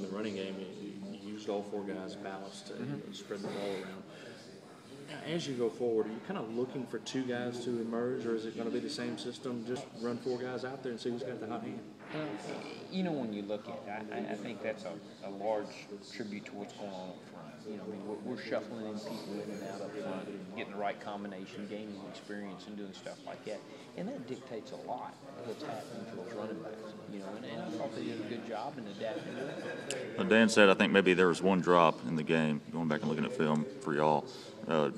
the running game, you used all four guys balanced to spread the ball around. As you go forward, are you kind of looking for two guys to emerge, or is it going to be the same system, just run four guys out there and see who's got the hot hand? When you look at it, I think that's a large tribute to what's going on up front. We're shuffling in people in and out up front, getting the right combination, gaining experience, and doing stuff like that. And that dictates a lot of what's happening to those running backs. And I thought they did a good job in adapting to it. Well, Dan said, I think maybe there was one drop in the game, going back and looking at film for y'all. I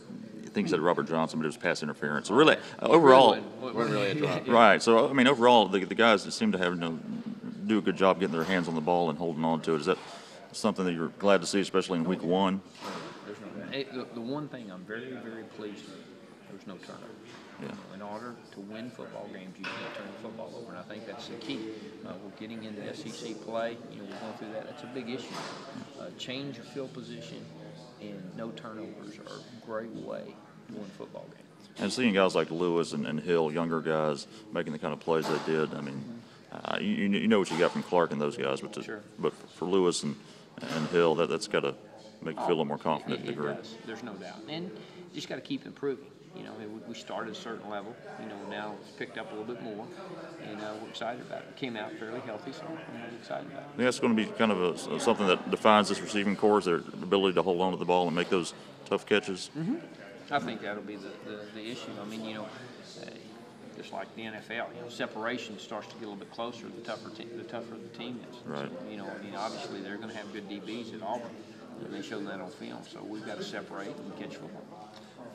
think he said Robert Johnson, but it was pass interference. So really, overall, it wasn't really a drop. Right. So, I mean, overall, the guys that seem to have do a good job getting their hands on the ball and holding on to it. Is that something that you're glad to see, especially in week one? The one thing I'm very, very pleased with, there's no turnover. Yeah. In order to win football games, you can't turn the football over, and I think that's the key. We're getting into SEC play. We're going through that. That's a big issue. Change of field position and no turnovers are a great way to win football games. And seeing guys like Lewis and Hill, younger guys, making the kind of plays they did, I mean, you know what you got from Clark and those guys, but for Lewis and Hill, that's got to make you feel a little more confident in the group. Does. There's no doubt. And you just got to keep improving. We started at a certain level. Now it's picked up a little bit more, and we're excited about it. Came out fairly healthy, so I'm really excited about it. I think that's going to be kind of something that defines this receiving corps, their ability to hold on to the ball and make those tough catches. Mm-hmm. I think that'll be the issue. Just like the NFL, separation starts to get a little bit closer the tougher the team is. Right. So, obviously they're going to have good DBs at Auburn, and they show that on film. So we've got to separate and catch football.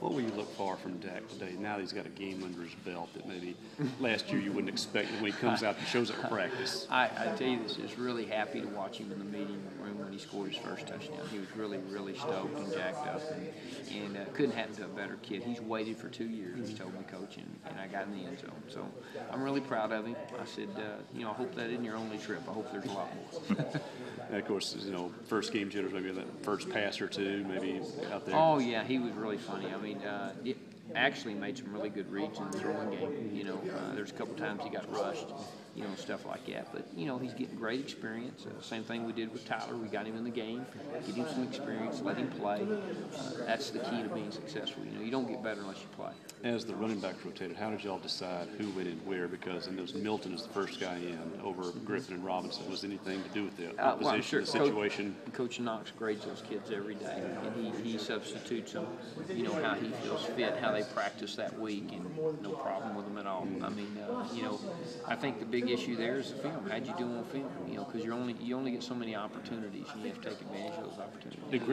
What will you look for from Dak today? Now that he's got a game under his belt that maybe last year you wouldn't expect when he comes out and shows up at practice. I tell you this, just really happy to watch him in the meeting room when he scored his first touchdown. He was really, really stoked and jacked up, and couldn't happen to a better kid. He's waited for 2 years, he told me, Coach, and I got in the end zone. So I'm really proud of him. I said, I hope that isn't your only trip. I hope there's a lot more. And of course, first game jitters, maybe that first pass or two, maybe out there. Oh, yeah, he was really funny. It actually made some really good reads in the throwing game. There's a couple times he got rushed, stuff like that. But, he's getting great experience. Same thing we did with Tyler. We got him in the game, get him some experience, let him play. That's the key to being successful. You don't get better unless you play. As the running backs rotated, how did y'all decide who went in where? Because Milton is the first guy in over Griffin and Robinson. Was anything to do with the position, the situation? Coach Knox grades those kids every day, and he substitutes them, how he feels fit, how they practice that week, and no problem with them at all. I think the big issue there is the film. How'd you do on film? Because you only get so many opportunities, and you have to take advantage of those opportunities.